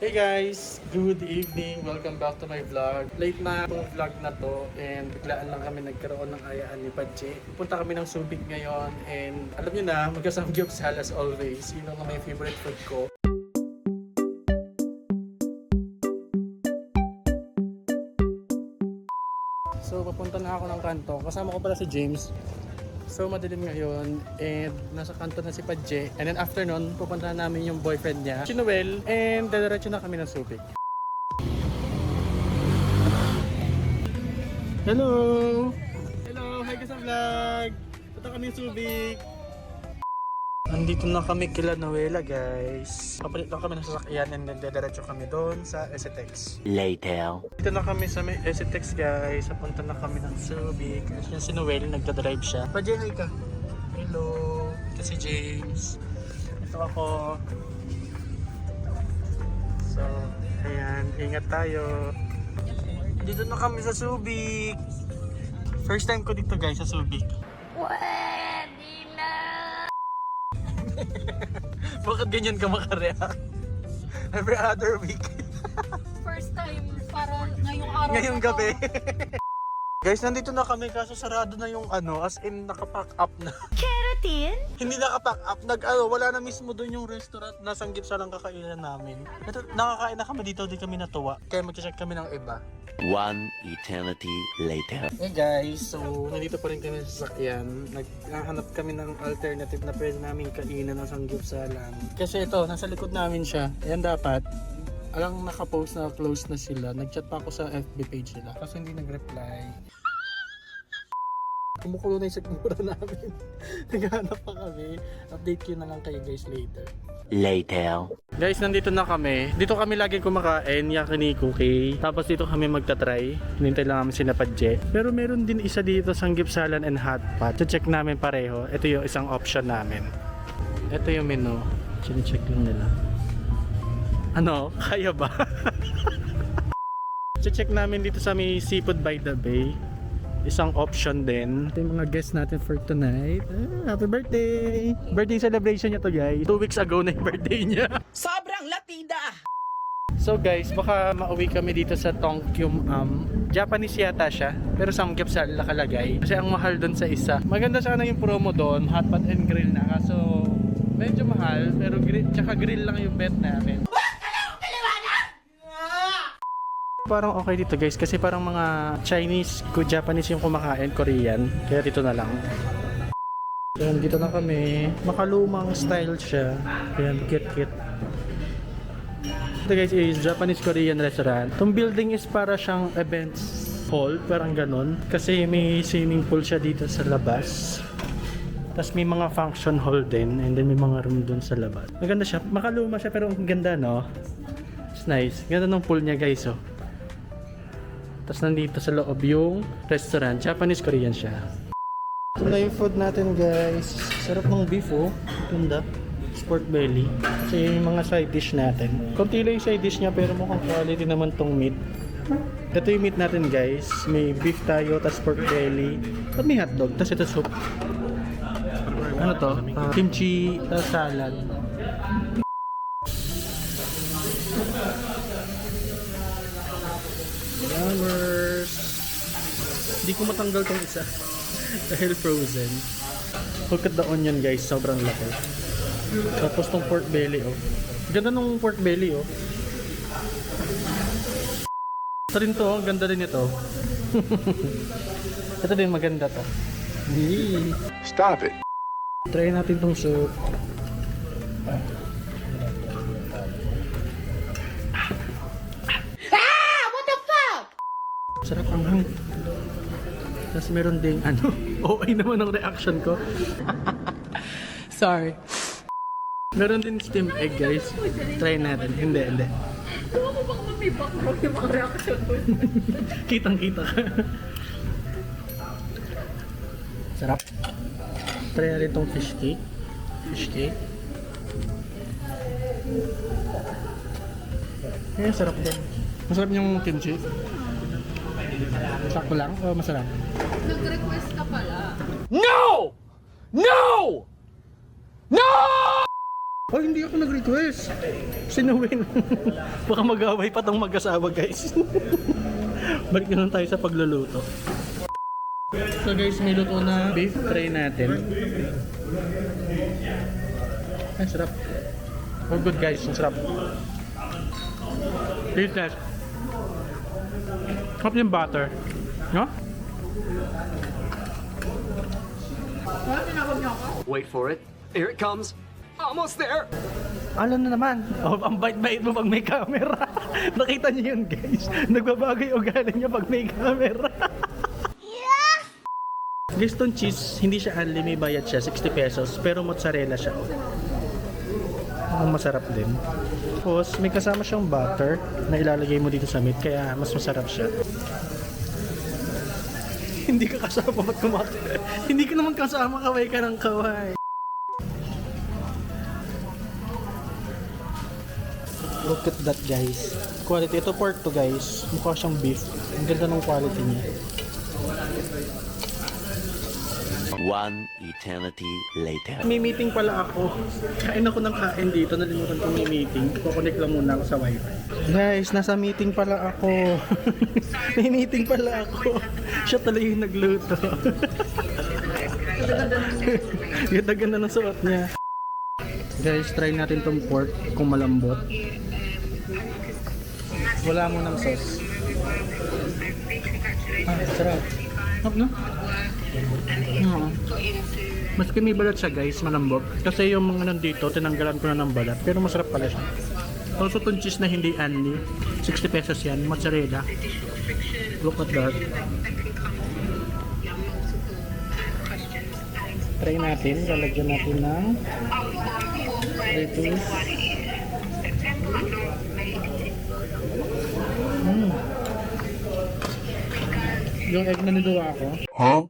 Hey guys! Good evening! Welcome back to my vlog. Late na itong vlog na to and biglaan lang kami nagkaroon ng ayaan ni Padje. Pupunta kami ng Subic ngayon and alam nyo na, magkasamgyupsal as always. Yun ang my favorite food ko. So papunta na ako ng kanto. Kasama ko pala si James. So madilim ngayon and nasa kanto na si Padje. And then after nun, pupunta namin yung boyfriend niya, si Noel, and dadiretso na kami ng Subic. Hello! Hello! Hi ka sa vlog! Punta kami ng Subic! Nandito na kami kila Noela guys. Papalit lang kami ng sasakyan and then dadiretso kami doon sa STX. Later. Dito na kami sa may STX guys. Papunta na kami ng Subic. Yung si Noel, nagdadrive siya. Padje, hi ka. Hello. Ito si James. Ito ako. So, ayan. Ingat tayo. Dito na kami sa Subic. First time ko dito guys sa Subic. Pwede na! Bakit ganyan ka makareact? Every other week. First time para ngayong araw Ngayong na to. gabi. Guys, nandito na kami kaso sarado na yung as in nakapack up na. Keratin? Hindi nakapack up, wala na mismo doon yung restaurant, nasanggip sa lang kakainan namin. Ito, nakakain na kami dito, di kami natuwa. Kaya mag-check kami ng iba. One eternity later. Hey guys, so nandito pa rin kami sa sasakyan. Naghahanap kami ng alternative na pwede namin kainan ng sanggupsalan. Kasi ito, nasa likod namin siya. Ayan dapat. Alang nakapost na close na sila. Nagchat pa ako sa FB page nila. Kaso hindi nag-reply. Kumukulo na yung sigmura namin. Naghahanap pa kami. Update ko na lang kayo guys later. Later. Guys, nandito na kami. Dito kami lagi kumakain, yakini-cookie. Tapos dito kami magta-try. Hinintay lang namin sina Padje. Pero meron din isa dito, sanggipsalan and hot pot. Check namin pareho. Ito yung isang option namin. Ito yung menu. Check lang nila. Ano? Kaya ba? Check namin dito sa may Seafood by the Bay. Isang option din. Ito yung mga guests natin for tonight. Happy birthday! Birthday celebration niya to guys. 2 weeks ago na yung birthday niya. Sobrang latida! So guys, baka mauwi kami dito sa Tongkyum Japanese yata siya. Pero samgyupsal nakalagay. Kasi ang mahal doon sa isa. Maganda sana yung promo doon. Hot pot and grill na. Kaso medyo mahal. Pero tsaka grill lang yung bet namin. Parang okay dito guys kasi parang mga Chinese, Japanese yung kumakain, Korean. Kaya dito na lang. Yan, dito na kami. Makalumang style siya. Yan, cute. Ito guys is Japanese Korean restaurant. Itong building is para siyang events hall, parang ganun. Kasi may swimming pool siya dito sa labas. Tapos may mga function hall din and then may mga room dun sa labas. Maganda siya. Makaluma siya pero ang ganda no. It's nice. Ganda ng pool niya guys oh. Tapos nandito sa loob yung restaurant. Japanese-Korean siya. Ito na yung food natin guys. Sarap ng beef oh. Ganda. Pork belly. Kasi yung mga side dish natin. Konti lang yung side dish niya pero mukhang quality naman tong meat. Ito yung meat natin guys. May beef tayo, tapos pork belly. At may hotdog, tapos ito soup. Ano to? Kimchi salad. Flowers. Hindi ko matanggal tong isa dahil frozen. Look at the onion guys, sobrang laki. Tapos tong pork belly oh. Ganda nung pork belly oh. Ito rin to, ganda rin ito. Ito din maganda to. Stop it. Try natin tong soup. Sarap ang hang. Tapos meron ding okay naman ang reaction ko. Sorry. Meron din steamed egg guys. Try natin. Hindi. Ewan ko baka may background yung mga reaction ko. Kitang-kita ka. Sarap. Try natin tong fish cake. Sarap din. Masarap yung kimchi. Sakto lang o masarap? Nag-request ka pala. No! No! No! Oh, hindi ako nag-request. Sinuwin. Baka mag-away pa tong mag-asawa, guys. Balik na lang tayo sa pagluluto. So guys, may luto na beef. Try natin. Ay, sarap. Oh, good guys. Ang sarap. Taste test. Sarap yung butter. No? Wala, tinawag niyo ako. Wait for it. Here it comes. Almost there. Ano na naman? Oh, ang bait-bait mo pag may camera. Nakita niyo yun, guys. Nagbabago yung ugali niya pag may camera. Guys, tong cheese, hindi siya unli, may bayad siya, 60 pesos. Pero mozzarella siya. Ang masarap din. Tapos, may kasama siyang butter na ilalagay mo dito sa meat, kaya mas masarap siya. Hindi ka kasama, ba't kumakain? Hindi ka naman kasama, kaway ka ng kaway. Look at that, guys. Quality. Ito pork to, guys. Mukha siyang beef. Ang ganda ng quality niya. One eternity later. May meeting pala ako. Kain ako ng kain dito. Nalimutan ko may meeting. Kukonek lang muna ako sa wifi. Guys, nasa meeting pala ako. May meeting pala ako. Siya talaga yung nagluto. Ganda-ganda ng suot niya. Guys, try natin tong pork kung malambot. Wala mo ng sauce. Ah, sarap. Sarap, no? Maski may balat siya, guys, malambot. Kasi yung mga nandito, tinanggalan ko na ng balat. Pero masarap pala siya. Also, itong cheese na hindi unli, 60 pesos yan, mozzarella. Look at that. Try natin, lalagyan natin ng lettuce. Yung egg na niluwa ako. Huh?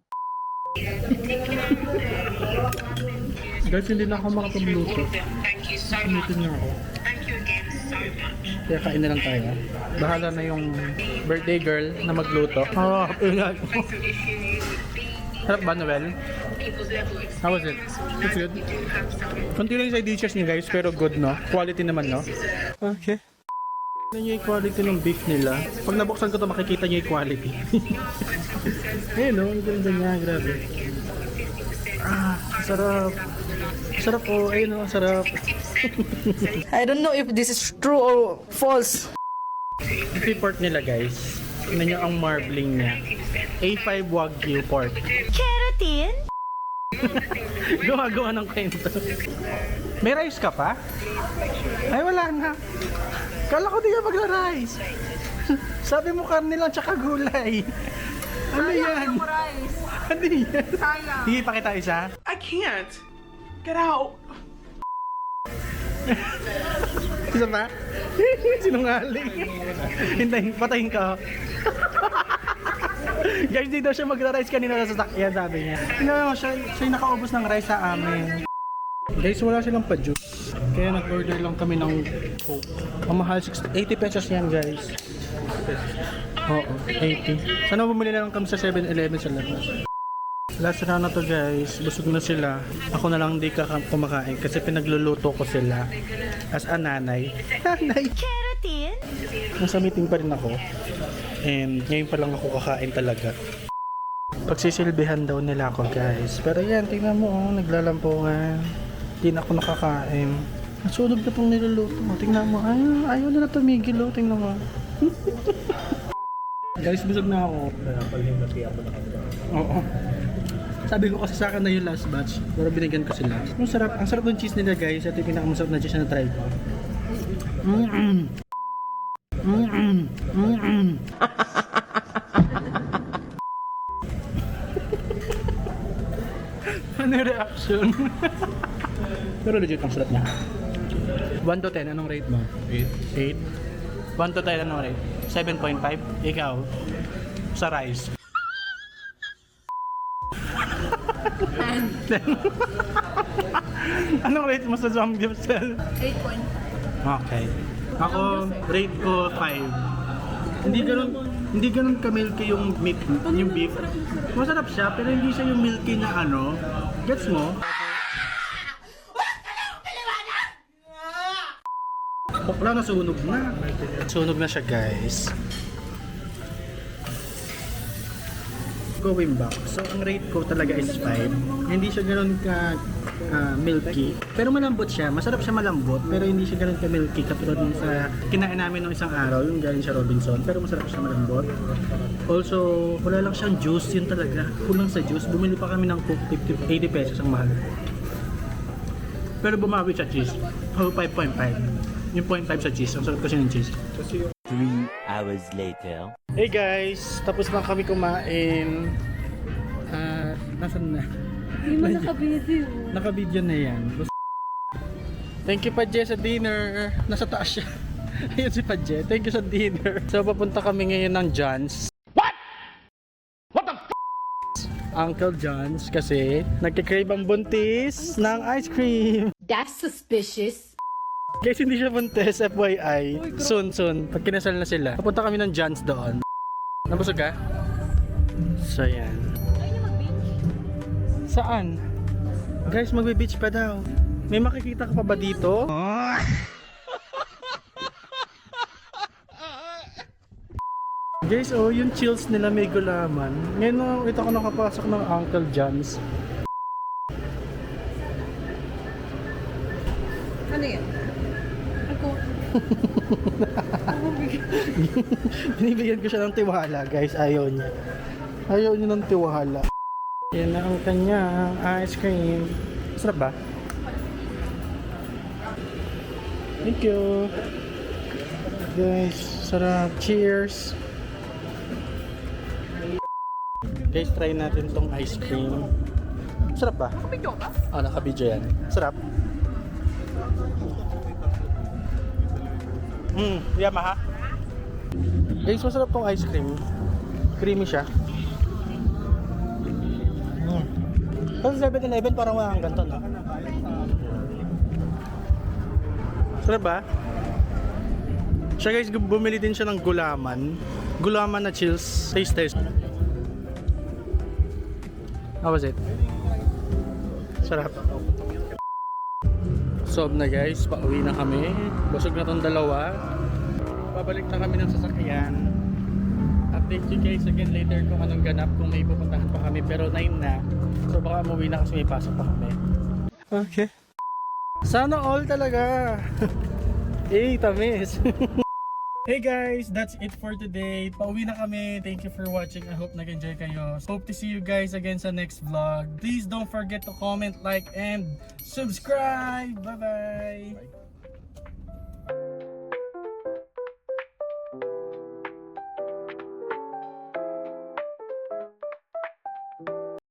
Guys, hindi na ako makapagluto. Ulitin na ako. Kaya kain na lang tayo. Bahala na yung birthday girl na magluto. Oh, sarap ba, Noel? How was it? It's good. Kunti lang yung side dishes niya, guys, pero good, no? Quality naman, no? Okay. Tignan niyo yung quality ng beef nila. Pag nabuksan ko to, makikita niyo yung quality. Ayun, no? Ang ganda niya. Grabe. Ah, sarap. Sarap po. Ayun, no? Sarap. I don't know if this is true or false. Ito yung pork nila, guys. Tignan niyo ang marbling niya. A5 Wagyu pork. Keratin? Gawa-gawa ng kwento. May rice ka pa? Ay, wala na. Kala ko di ka magla-rice. Sabi mo karne lang tsaka gulay. Ano yan? Yung rice. Ano yan? Sayang. Sige, pakita isa. I can't. Get out. Isa pa? Sinungaling. Hintayin, patayin ka. Guys, di daw siya magra-rice kanina sa sasakyan, sabi niya. No, siya yung nakaubos ng rice sa amin. Guys, wala silang pa-juice. Kaya nag-order lang kami ng Coke. Ang mahal, 80 pesos yan, guys. Oo, 80. Sana bumili na lang kami sa 7-Eleven sa labas. Last round na to, guys. Busog na sila. Ako na lang hindi kumakain kasi pinagluluto ko sila as a nanay. Nanay! Keratin? Nasa meeting pa rin ako. And ngayon pa lang ako kakain talaga. Pagsisilbihan daw nila ako, guys. Pero yan, tingnan mo, oh, naglalampungan. Hindi na ako nakakain. Nasunog na pong niluluto mo. Tingnan mo, ayaw na tumigil, oh. Tingnan mo. Guys, busog na ako. Oo. Sabi ko kasi sa akin na yung last batch. Pero binigyan ko sila. Ang sarap ng cheese nila, guys. Ito yung pinakamasarap na cheese na try ko. Ano yung reaction? Pero legit ang sarap niya. 1 to 10, anong rate mo? 8. 1 to 10, anong rate? 7.5. Ikaw? Sa rice? 10. Anong rate mo sa zombie cell? 8 point. Okay. Ako, rate ko 5. Hindi ganun ka-milky yung meat, yung beef. Masarap siya, pero hindi siya yung milky na ano. Gets mo? Wala, nasunog na. Sunog na siya, guys. Going back. So, ang rate ko talaga is 5. Hindi siya ganoon ka milky. Pero malambot siya. Masarap siya malambot. Pero hindi siya ganoon ka milky. Katulad nung sa kinain namin nung isang araw, yung galing sa Robinson. Pero masarap siya malambot. Also, wala lang siyang juice. Yun talaga. Kulang sa juice. Bumili pa kami ng Coke 80 pesos ang mahal. Pero bumawi sa cheese. So, 5.5. Yung 0.5 sa cheese. Ang sarap kasi ng cheese. 3 hours later. Hey guys! Tapos na kami kumain. Nasaan na? Hindi mo nakabidyo. Naka-video na yan. Thank you Padje sa dinner. Nasa taas siya. Ayun si Padje. Thank you sa dinner. So papunta kami ngayon ng John's. What the Uncle John's kasi nagkikrave ang buntis ng ice cream. That's suspicious. Guys, hindi siya buntis, FYI. Soon. Pag kinasal na sila. Papunta kami ng John's doon. Nabusog ka? So yan. Saan? Guys, magbe-beach pa daw. May makikita ka pa ba dito? Guys, oh, yung chills nila may gulaman. Ngayon ito ko nakapasok ng Uncle John's. Ano yan? Ako. Binibigyan ko siya ng tiwala, guys. Ayaw niya. Ayaw niya ng tiwala. Yan na ang kanyang ice cream. Sarap ba? Thank you. Guys, sarap. Cheers. Guys, try natin tong ice cream. Sarap ba? Nakabidyo ka? Oh, nakabidyo yan. Sarap. Yamaha. Guys, masarap tong ice cream. Creamy siya. Tapos 7-Eleven parang walang ganito, no? Sarap ba? Siya guys, bumili din siya ng gulaman. Gulaman na chills. Taste test. How was it? Sarap. Sob na guys, pauwi na kami. Busog na tong dalawa. Babalik na kami ng sasakyan. Update you guys again later kung anong ganap, kung may pupuntahan pa kami. Pero 9 na. So baka umuwi na kasi may pasok pa kami. Okay. Sana all talaga. Tamis. Hey guys, that's it for today. Pauwi na kami. Thank you for watching. I hope nag-enjoy kayo. Hope to see you guys again sa next vlog. Please don't forget to comment, like, and subscribe. Bye-bye.